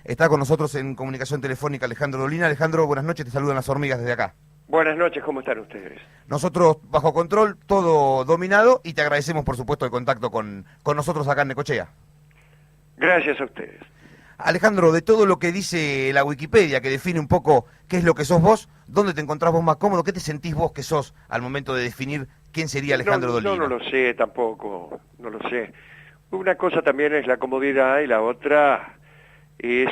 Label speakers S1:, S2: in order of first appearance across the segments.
S1: Está con nosotros en comunicación telefónica Alejandro Dolina. Alejandro, buenas noches, te saludan las hormigas desde acá.
S2: Buenas noches, ¿cómo están ustedes?
S1: Nosotros bajo control, todo dominado, y te agradecemos por supuesto el contacto con nosotros acá en Necochea.
S2: Gracias a ustedes.
S1: Alejandro, de todo lo que dice la Wikipedia, que define un poco qué es lo que sos vos, ¿dónde te encontrás vos más cómodo? ¿Qué te sentís vos que sos al momento de definir quién sería Alejandro Dolina?
S2: No lo sé tampoco, no lo sé. Una cosa también es la comodidad y la otra es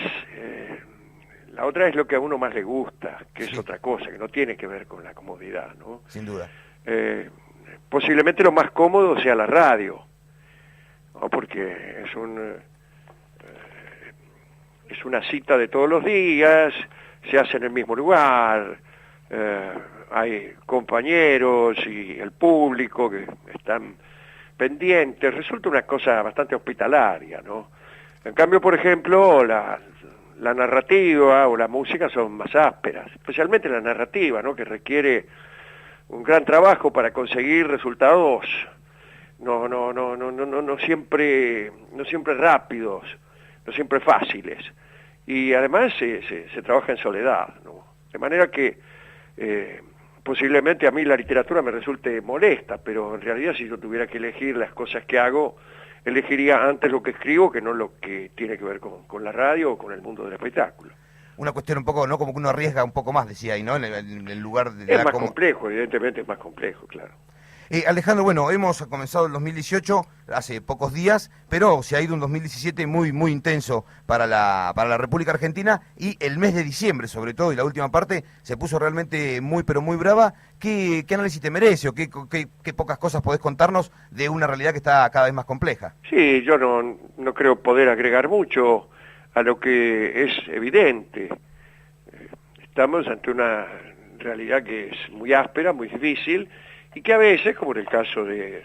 S2: lo que a uno más le gusta, que es otra cosa, que no tiene que ver con la comodidad, ¿no?
S1: Sin duda.
S2: Posiblemente lo más cómodo sea la radio, ¿no? Porque es una cita de todos los días, se hace en el mismo lugar, hay compañeros y el público que están pendientes, resulta una cosa bastante hospitalaria, ¿no? En cambio, por ejemplo, la narrativa o la música son más ásperas, especialmente la narrativa, ¿no? Que requiere un gran trabajo para conseguir resultados no siempre rápidos, no siempre fáciles, y además se trabaja en soledad, ¿no? De manera que posiblemente a mí la literatura me resulte molesta, pero en realidad si yo tuviera que elegir las cosas que hago, elegiría antes lo que escribo que no lo que tiene que ver con la radio o con el mundo del espectáculo.
S1: Una cuestión un poco, ¿no? Como que uno arriesga un poco más, decía ahí, ¿no? En el lugar de
S2: es más complejo, evidentemente es más complejo, claro.
S1: Alejandro, bueno, hemos comenzado el 2018 hace pocos días, pero se ha ido un 2017 muy intenso para la República Argentina, y el mes de diciembre, sobre todo, y la última parte, se puso realmente pero muy brava. ¿Qué análisis te merece o qué pocas cosas podés contarnos de una realidad que está cada vez más compleja?
S2: Sí, yo no creo poder agregar mucho a lo que es evidente. Estamos ante una realidad que es muy áspera, muy difícil, y que a veces, como en el caso de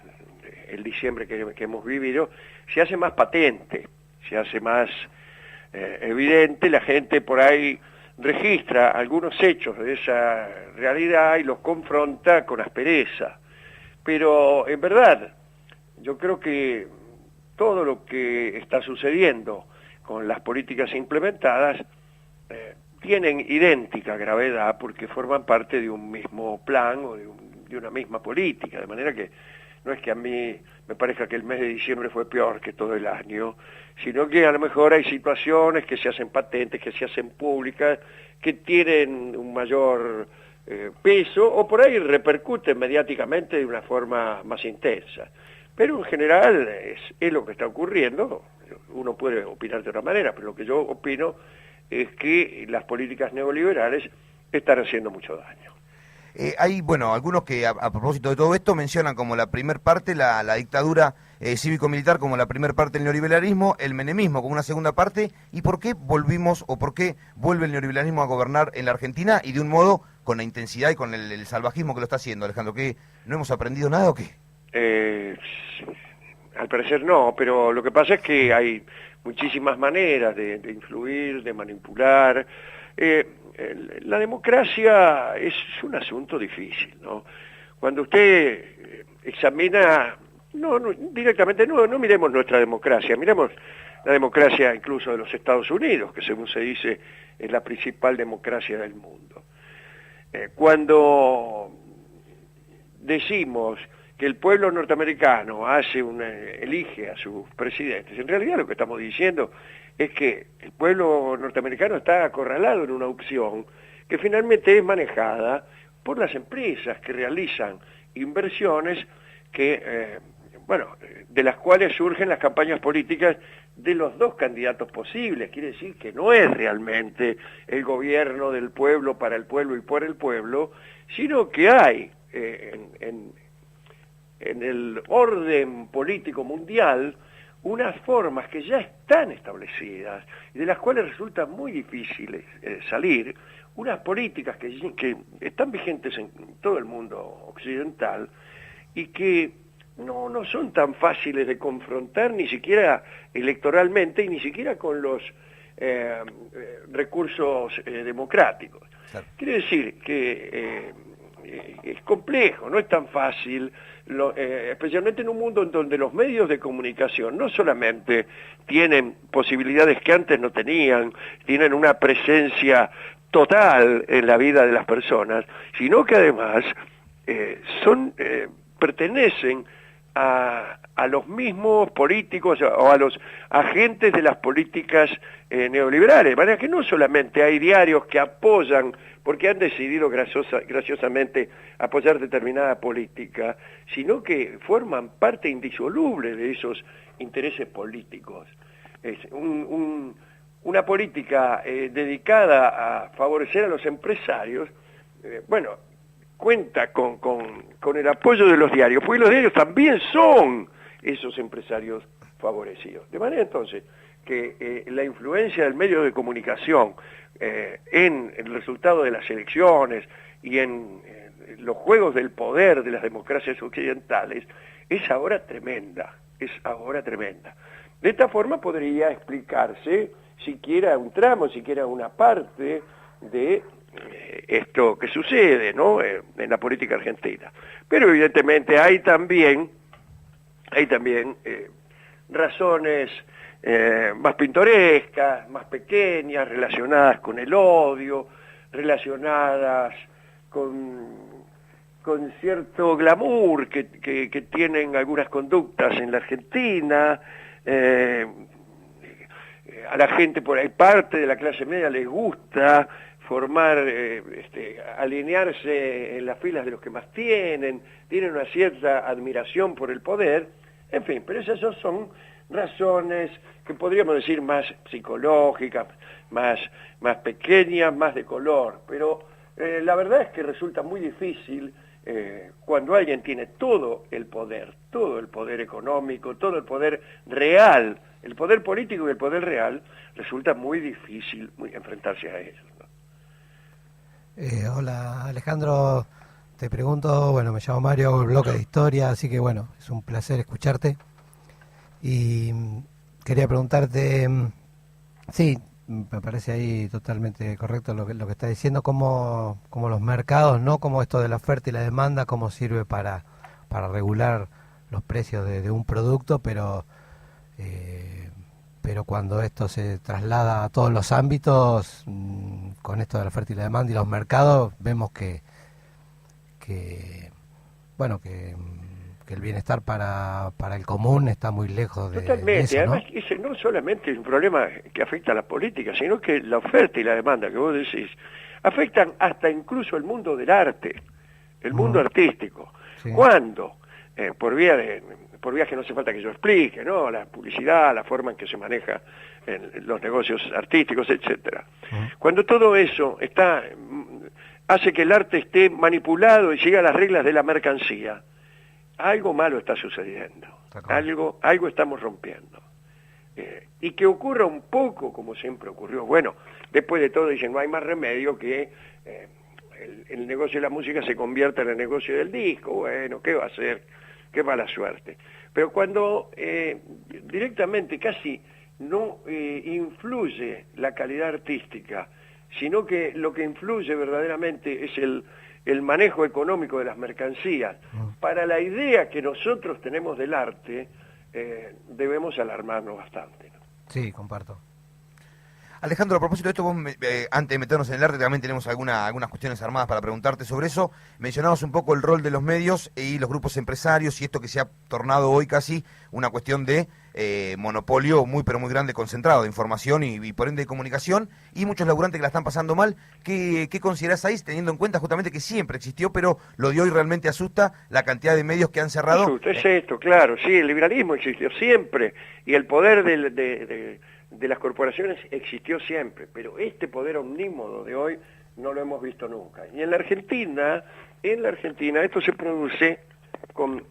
S2: el diciembre que hemos vivido, se hace más patente, se hace más evidente, la gente por ahí registra algunos hechos de esa realidad y los confronta con aspereza. Pero en verdad, yo creo que todo lo que está sucediendo con las políticas implementadas tienen idéntica gravedad porque forman parte de un mismo plan o de una misma política, de manera que no es que a mí me parezca que el mes de diciembre fue peor que todo el año, sino que a lo mejor hay situaciones que se hacen patentes, que se hacen públicas, que tienen un mayor peso o por ahí repercuten mediáticamente de una forma más intensa. Pero en general es lo que está ocurriendo. Uno puede opinar de otra manera, pero lo que yo opino es que las políticas neoliberales están haciendo mucho daño.
S1: Hay, algunos que a propósito de todo esto mencionan como la primer parte la dictadura cívico-militar, como la primer parte del neoliberalismo, el menemismo como una segunda parte. ¿Y por qué volvimos o por qué vuelve el neoliberalismo a gobernar en la Argentina y de un modo con la intensidad y con el salvajismo que lo está haciendo, Alejandro? ¿Qué, no hemos aprendido nada o qué?
S2: Al parecer no, pero lo que pasa es que hay muchísimas maneras de influir, de manipular. La democracia es un asunto difícil, ¿no? Cuando usted examina, directamente no miremos nuestra democracia, miremos la democracia incluso de los Estados Unidos, que según se dice es la principal democracia del mundo. Cuando decimos que el pueblo norteamericano elige a sus presidentes, en realidad lo que estamos diciendo es que el pueblo norteamericano está acorralado en una opción que finalmente es manejada por las empresas que realizan inversiones de las cuales surgen las campañas políticas de los dos candidatos posibles. Quiere decir que no es realmente el gobierno del pueblo, para el pueblo y por el pueblo, sino que hay en el orden político mundial unas formas que ya están establecidas y de las cuales resulta muy difícil salir, unas políticas que están vigentes en todo el mundo occidental y que no son tan fáciles de confrontar ni siquiera electoralmente y ni siquiera con los recursos democráticos.
S1: Claro.
S2: Quiere decir que es complejo, no es tan fácil, especialmente en un mundo en donde los medios de comunicación no solamente tienen posibilidades que antes no tenían, tienen una presencia total en la vida de las personas, sino que además pertenecen a los mismos políticos o a los agentes de las políticas neoliberales, de manera que no solamente hay diarios que apoyan, porque han decidido graciosamente apoyar determinada política, sino que forman parte indisoluble de esos intereses políticos. Es una política dedicada a favorecer a los empresarios, cuenta con el apoyo de los diarios, porque los diarios también son esos empresarios favorecidos. De manera entonces que la influencia del medio de comunicación en el resultado de las elecciones y en los juegos del poder de las democracias occidentales es ahora tremenda, De esta forma podría explicarse siquiera un tramo, siquiera una parte de esto que sucede, ¿no?, en la política argentina. Pero evidentemente hay también razones más pintorescas, más pequeñas, relacionadas con el odio, relacionadas con cierto glamour que tienen algunas conductas en la Argentina. A la gente, por ahí parte de la clase media, les gusta alinearse en las filas de los que más tienen una cierta admiración por el poder, en fin, pero esas son razones que podríamos decir más psicológicas, más pequeñas, más de color, pero la verdad es que resulta muy difícil cuando alguien tiene todo el poder económico, todo el poder real, el poder político y el poder real, resulta muy difícil enfrentarse a ellos, ¿no?
S3: Hola Alejandro, te pregunto, me llamo Mario, hago el bloque de historia, así que es un placer escucharte. Y quería preguntarte, sí, me parece ahí totalmente correcto lo que estás diciendo, cómo los mercados, ¿no? Cómo esto de la oferta y la demanda, cómo sirve para regular los precios de un producto, pero cuando esto se traslada a todos los ámbitos, con esto de la oferta y la demanda y los mercados, vemos que el bienestar para el común está muy lejos de
S2: Totalmente,
S3: eso, ¿no?
S2: Además ese no solamente es un problema que afecta a la política, sino que la oferta y la demanda que vos decís afectan hasta incluso el mundo del arte, el mundo artístico. Sí. ¿Cuándo? Por vías que no hace falta que yo explique, ¿no? La publicidad, la forma en que se maneja en los negocios artísticos, etcétera. Cuando todo eso hace que el arte esté manipulado y siga las reglas de la mercancía, algo malo está sucediendo, algo estamos rompiendo. Y que ocurra un poco como siempre ocurrió. Después de todo dicen, no hay más remedio que el negocio de la música se convierta en el negocio del disco. ¿Qué va a hacer? Qué mala suerte. Pero cuando directamente casi no influye la calidad artística, sino que lo que influye verdaderamente es el manejo económico de las mercancías, para la idea que nosotros tenemos del arte, debemos alarmarnos bastante, ¿no?
S3: Sí, comparto.
S1: Alejandro, a propósito de esto, antes de meternos en el arte, también tenemos algunas cuestiones armadas para preguntarte sobre eso. Mencionabas un poco el rol de los medios y los grupos empresarios y esto que se ha tornado hoy casi una cuestión de monopolio muy pero muy grande, concentrado de información y por ende de comunicación, y muchos laburantes que la están pasando mal. ¿Qué considerás ahí, teniendo en cuenta justamente que siempre existió, pero lo de hoy realmente asusta la cantidad de medios que han cerrado?
S2: Es esto, claro, sí, el liberalismo existió siempre y el poder de las corporaciones existió siempre, pero este poder omnímodo de hoy no lo hemos visto nunca. Y en la Argentina esto se produce con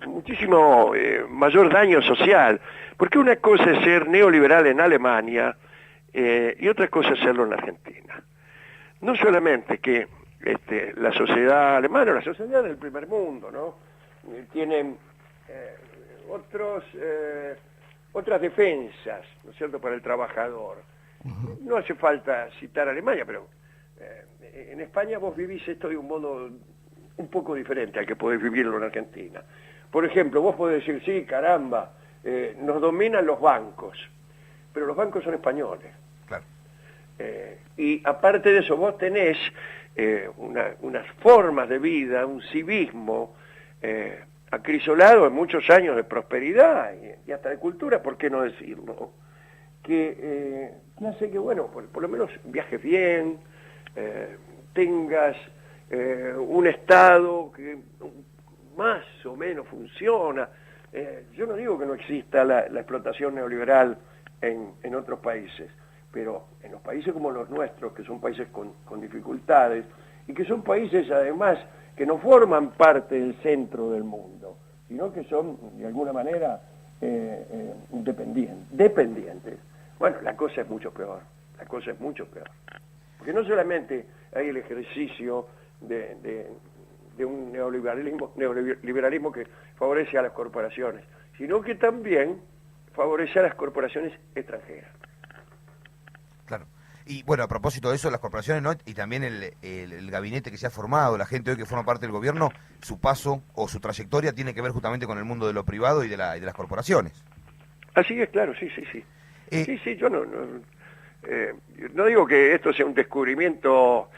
S2: muchísimo mayor daño social, porque una cosa es ser neoliberal en Alemania y otra cosa es serlo en la Argentina. No solamente que la sociedad alemana, la sociedad del primer mundo, ¿no? Tienen otras defensas, ¿no es cierto?, para el trabajador. No hace falta citar a Alemania, pero en España vos vivís esto de un modo un poco diferente al que podés vivirlo en Argentina. Por ejemplo, vos podés decir, sí, caramba, nos dominan los bancos, pero los bancos son españoles.
S1: Claro.
S2: Y aparte de eso, vos tenés unas formas de vida, un civismo acrisolado en muchos años de prosperidad y hasta de cultura, ¿por qué no decirlo? Que hace que, bueno, por lo menos viajes bien, tengas un Estado que más o menos funciona. Yo no digo que no exista la explotación neoliberal en otros países, pero en los países como los nuestros, que son países con dificultades, y que son países además que no forman parte del centro del mundo, sino que son de alguna manera dependientes. Bueno, la cosa es mucho peor, porque no solamente hay el ejercicio de un neoliberalismo que favorece a las corporaciones, sino que también favorece a las corporaciones extranjeras.
S1: Claro. Y bueno, a propósito de eso, las corporaciones, ¿no? Y también el gabinete que se ha formado, la gente hoy que forma parte del gobierno, su paso o su trayectoria tiene que ver justamente con el mundo de lo privado y de las corporaciones.
S2: Así es, claro, sí. Sí, yo no digo que esto sea el descubrimiento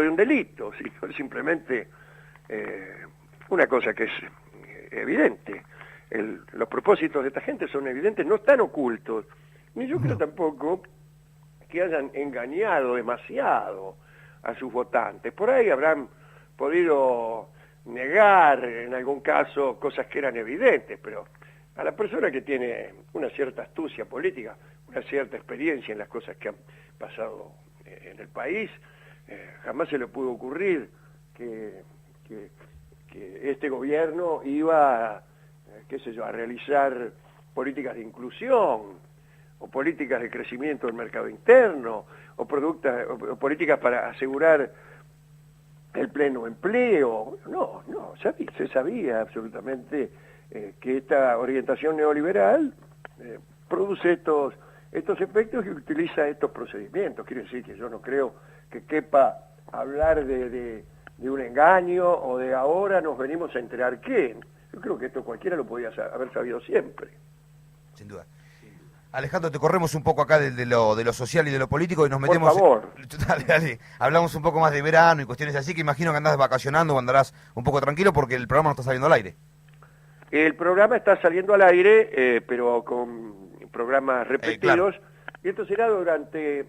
S2: de un delito, sino simplemente una cosa que es evidente. Los propósitos de esta gente son evidentes, no están ocultos. Ni yo creo tampoco que hayan engañado demasiado a sus votantes. Por ahí habrán podido negar en algún caso cosas que eran evidentes, pero a la persona que tiene una cierta astucia política, una cierta experiencia en las cosas que han pasado en el país, jamás se le pudo ocurrir que este gobierno iba, a realizar políticas de inclusión, o políticas de crecimiento del mercado interno, o políticas para asegurar el pleno empleo. No, se sabía absolutamente que esta orientación neoliberal produce estos efectos y utiliza estos procedimientos. Quiere decir que yo no creo que quepa hablar de un engaño o de ahora nos venimos a enterar qué. Yo creo que esto cualquiera lo podía haber sabido siempre.
S1: Sin duda. Alejandro, te corremos un poco acá de lo social y de lo político y nos metemos...
S2: Por favor.
S1: Dale. Hablamos un poco más de verano y cuestiones así, que imagino que andás vacacionando o andarás un poco tranquilo porque el programa no está saliendo al aire.
S2: El programa está saliendo al aire, pero con programas repetidos, claro. Y esto será durante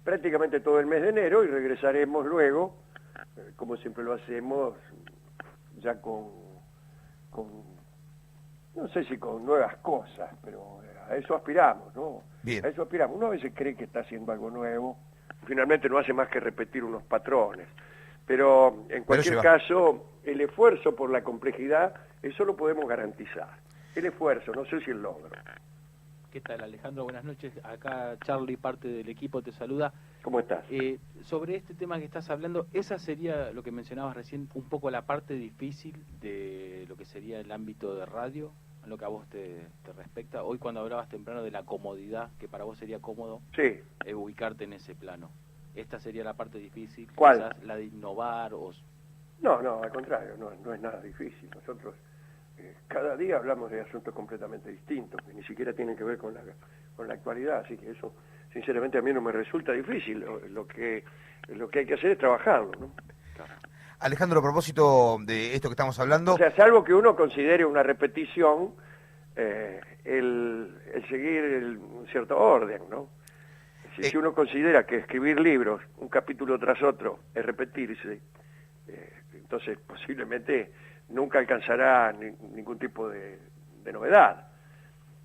S2: prácticamente todo el mes de enero y regresaremos luego, como siempre lo hacemos, ya con no sé si con nuevas cosas, pero a eso aspiramos, ¿no?
S1: Bien.
S2: A eso aspiramos. Uno a veces cree que está haciendo algo nuevo, finalmente no hace más que repetir unos patrones. Pero en cualquier caso, el esfuerzo por la complejidad, eso lo podemos garantizar. El esfuerzo, no sé si el logro.
S4: ¿Qué tal, Alejandro? Buenas noches. Acá Charlie, parte del equipo, te saluda.
S2: ¿Cómo estás?
S4: Sobre este tema que estás hablando, esa sería lo que mencionabas recién, un poco la parte difícil de lo que sería el ámbito de radio, en lo que a vos te respecta. Hoy cuando hablabas temprano de la comodidad, que para vos sería cómodo ubicarte en ese plano. ¿Esta sería la parte difícil?
S2: ¿Cuál?
S4: Quizás la de innovar o...
S2: No, al contrario, no es nada difícil. Nosotros cada día hablamos de asuntos completamente distintos, que ni siquiera tienen que ver con la actualidad, así que eso, sinceramente, a mí no me resulta difícil. Lo que hay que hacer es trabajarlo, ¿no?
S4: Claro.
S1: Alejandro, a propósito de esto que estamos hablando...
S2: O sea, salvo que uno considere una repetición, el seguir un cierto orden, ¿no? Si uno considera que escribir libros, un capítulo tras otro, es repetirse, entonces posiblemente nunca alcanzará ningún tipo de novedad.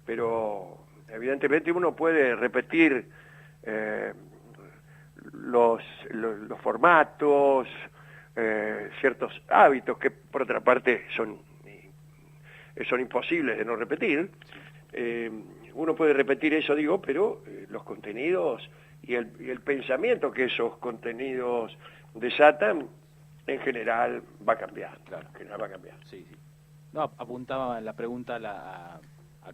S2: Pero evidentemente uno puede repetir los formatos, ciertos hábitos que por otra parte son imposibles de no repetir. Uno puede repetir eso, digo, pero los contenidos y el pensamiento que esos contenidos desatan en general va a cambiar.
S4: Claro.
S2: En general va a cambiar.
S4: Sí. No, apuntaba la pregunta a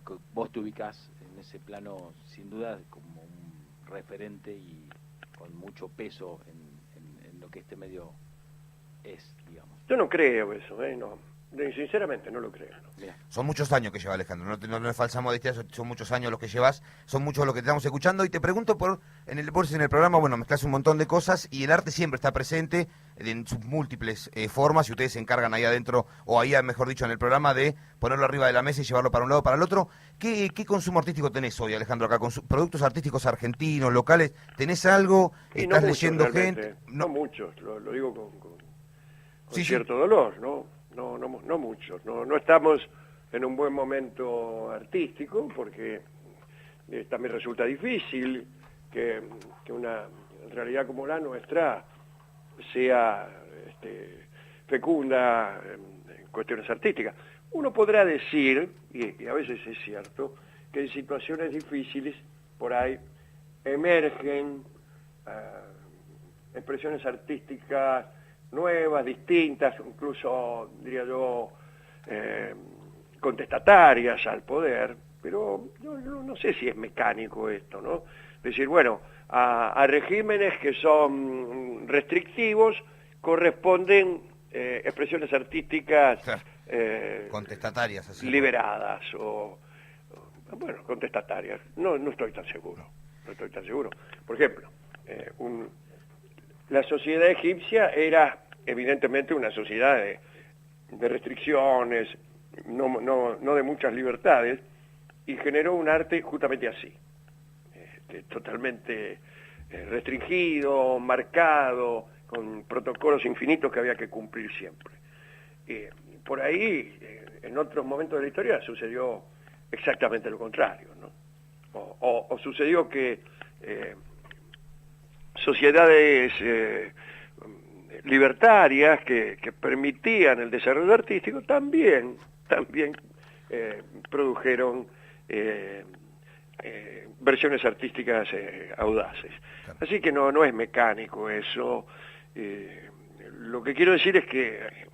S4: que vos te ubicás en ese plano, sin duda, como un referente y con mucho peso en lo que este medio es, digamos.
S2: Yo no creo eso, no. Sinceramente no lo creo. ¿No?
S4: Bien.
S1: Son muchos años que lleva Alejandro, no es falsa modestia, son muchos años los que llevas, son muchos los que te estamos escuchando, y te pregunto en el programa, bueno, mezclas un montón de cosas y el arte siempre está presente en sus múltiples formas, y ustedes se encargan ahí adentro, o ahí mejor dicho en el programa, de ponerlo arriba de la mesa y llevarlo para un lado para el otro. ¿Qué consumo artístico tenés hoy, Alejandro, acá? ¿Productos artísticos argentinos, locales? ¿Tenés algo? ¿Estás
S2: no
S1: leyendo
S2: muchos,
S1: gente?
S2: No muchos, lo digo con
S1: Sí,
S2: cierto dolor, ¿no? No muchos, no estamos en un buen momento artístico porque también resulta difícil que una realidad como la nuestra sea fecunda en cuestiones artísticas. Uno podrá decir, y a veces es cierto, que en situaciones difíciles por ahí emergen expresiones artísticas nuevas, distintas, incluso, diría yo, contestatarias al poder, pero yo no sé si es mecánico esto, ¿no? Decir, bueno, a regímenes que son restrictivos corresponden expresiones artísticas
S1: Claro. Contestatarias, así.
S2: liberadas bueno, contestatarias. No estoy tan seguro. Por ejemplo, la sociedad egipcia era evidentemente una sociedad de restricciones, no de muchas libertades, y generó un arte justamente así, totalmente restringido, marcado, con protocolos infinitos que había que cumplir siempre. Por ahí, en otros momentos de la historia, sucedió exactamente lo contrario, ¿no? O sucedió que sociedades libertarias que permitían el desarrollo artístico también produjeron versiones artísticas audaces.
S1: Claro.
S2: Así que no es mecánico eso. Lo que quiero decir es que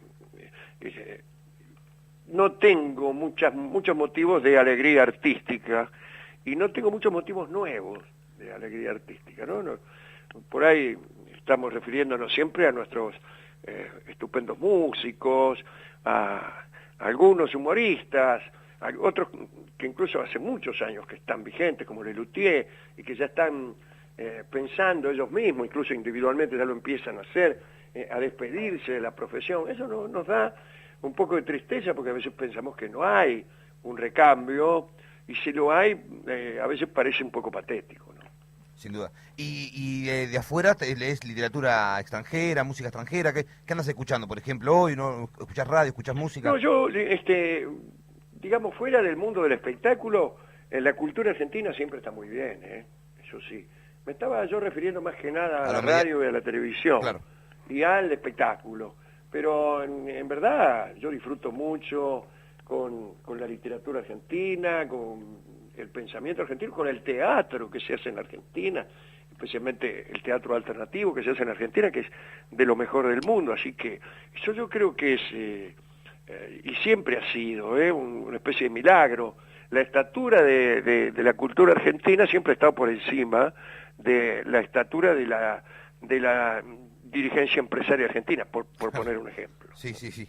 S2: no tengo muchos motivos de alegría artística y no tengo muchos motivos nuevos de alegría artística, ¿no? Por ahí estamos refiriéndonos siempre a nuestros estupendos músicos, a algunos humoristas, a otros que incluso hace muchos años que están vigentes, como Lelutier, y que ya están pensando ellos mismos, incluso individualmente ya lo empiezan a hacer, a despedirse de la profesión. Eso nos da un poco de tristeza porque a veces pensamos que no hay un recambio, y si lo hay, a veces parece un poco patético, ¿no?
S1: Sin duda. ¿Y de afuera lees literatura extranjera, música extranjera? ¿Qué andas escuchando, por ejemplo, hoy? ¿No escuchás radio, escuchás música?
S2: No, yo, digamos, fuera del mundo del espectáculo, la cultura argentina siempre está muy bien, eso sí. Me estaba yo refiriendo más que nada a la radio y a la televisión,
S1: claro,
S2: y al espectáculo. Pero en verdad yo disfruto mucho con la literatura argentina, con el pensamiento argentino, con el teatro que se hace en Argentina, especialmente el teatro alternativo que se hace en Argentina, que es de lo mejor del mundo. Así que eso yo creo que es, y siempre ha sido, una especie de milagro. La estatura de la cultura argentina siempre ha estado por encima de la estatura de la dirigencia empresaria argentina, por poner un ejemplo.
S1: Sí.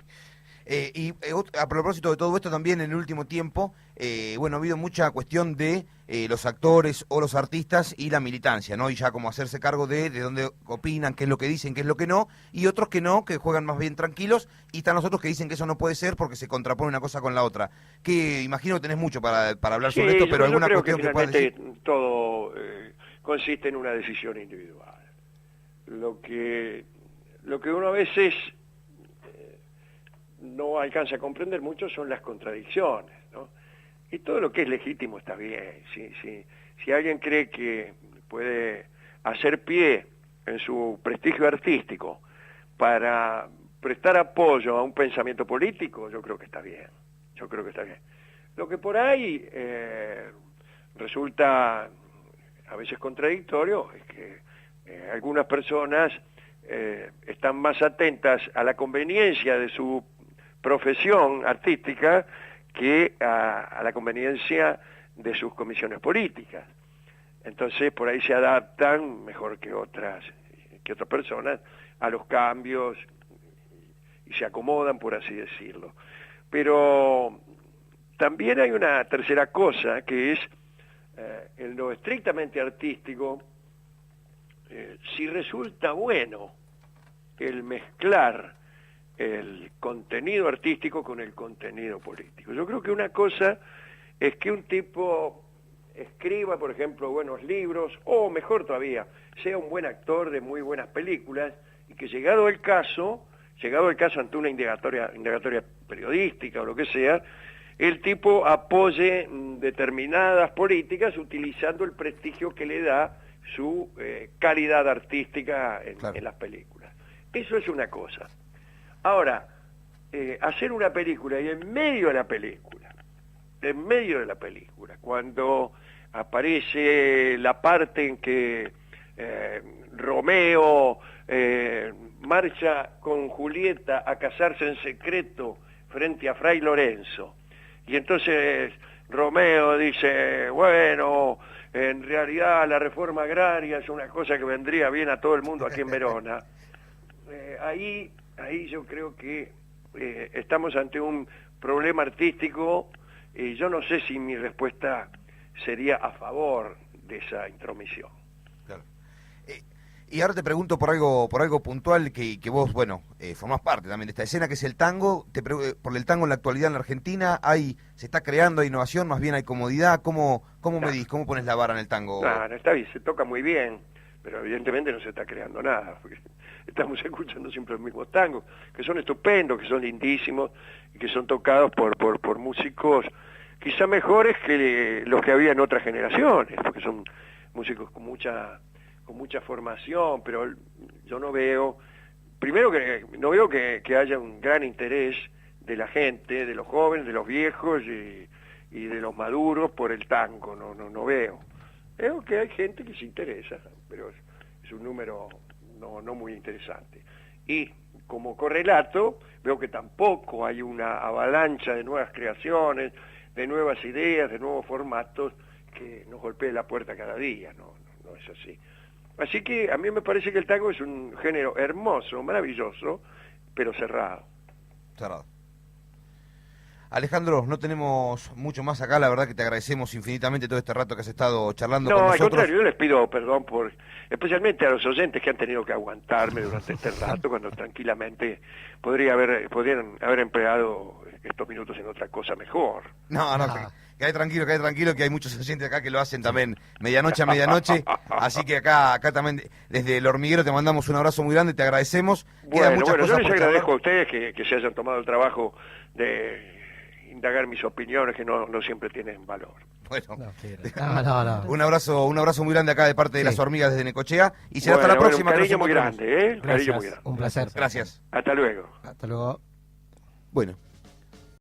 S1: A propósito de todo esto, también en el último tiempo, ha habido mucha cuestión de los actores o los artistas y la militancia, ¿no? Y ya como hacerse cargo de dónde opinan, qué es lo que dicen, qué es lo que no, y otros que no, que juegan más bien tranquilos, y están los otros que dicen que eso no puede ser porque se contrapone una cosa con la otra. Que imagino que tenés mucho para hablar sobre esto, pero alguna cuestión que puedas decir.
S2: Todo consiste en una decisión individual. Lo que uno a veces no alcanza a comprender mucho son las contradicciones, ¿no? Y todo lo que es legítimo está bien. Si alguien cree que puede hacer pie en su prestigio artístico para prestar apoyo a un pensamiento político, yo creo que está bien. Lo que por ahí resulta a veces contradictorio es que algunas personas están más atentas a la conveniencia de su profesión artística que a la conveniencia de sus comisiones políticas. Entonces por ahí se adaptan mejor que otras personas a los cambios se acomodan, por así decirlo. Pero también hay una tercera cosa, que es en lo estrictamente artístico, si resulta bueno el mezclar el contenido artístico con el contenido político. Yo creo que una cosa es que un tipo escriba, por ejemplo, buenos libros, o mejor todavía, sea un buen actor de muy buenas películas, y que llegado el caso ante una indagatoria periodística o lo que sea, el tipo apoye determinadas políticas utilizando el prestigio que le da su calidad artística en las películas. Eso es una cosa. Ahora, hacer una película y en medio de la película, cuando aparece la parte en que Romeo marcha con Julieta a casarse en secreto frente a Fray Lorenzo, y entonces Romeo dice, bueno, en realidad la reforma agraria es una cosa que vendría bien a todo el mundo aquí en Verona. Ahí yo creo que estamos ante un problema artístico, y yo no sé si mi respuesta sería a favor de esa intromisión.
S1: Claro. Y ahora te pregunto por algo puntual que vos, bueno, formás parte también de esta escena, que es el tango. Por el tango en la actualidad en la Argentina, se está creando, hay innovación, más bien hay comodidad. ¿Cómo medís, cómo pones la vara en el tango?
S2: No, está bien, se toca muy bien, pero evidentemente no se está creando nada, porque estamos escuchando siempre los mismos tangos, que son estupendos, que son lindísimos, y que son tocados por músicos quizá mejores que los que había en otras generaciones, porque son músicos con mucha formación, pero yo no veo, primero que no veo que haya un gran interés de la gente, de los jóvenes, de los viejos y de los maduros por el tango, no veo. Veo que hay gente que se interesa, pero es un número no muy interesante. Y como correlato, veo que tampoco hay una avalancha de nuevas creaciones, de nuevas ideas, de nuevos formatos que nos golpee la puerta cada día, no es así. Así que a mí me parece que el tango es un género hermoso, maravilloso, pero cerrado.
S1: Cerrado. Alejandro, no tenemos mucho más acá, la verdad que te agradecemos infinitamente todo este rato que has estado charlando con nosotros.
S2: No, al contrario, yo les pido perdón especialmente a los oyentes que han tenido que aguantarme durante este rato, cuando tranquilamente podrían haber empleado estos minutos en otra cosa mejor.
S1: No, quedé tranquilo, que hay muchos oyentes acá que lo hacen también medianoche a medianoche, así que acá también desde El Hormiguero te mandamos un abrazo muy grande, te agradecemos.
S2: Bueno, yo les agradezco a ustedes que se hayan tomado el trabajo de indagar mis opiniones, que no siempre tienen valor.
S1: Bueno,
S3: No.
S1: Un abrazo muy grande acá de parte de las hormigas desde Necochea, y será hasta la próxima.
S2: Un cariño muy grande,
S3: Gracias, un placer.
S1: Gracias.
S2: Hasta luego.
S3: Hasta luego.
S1: Bueno.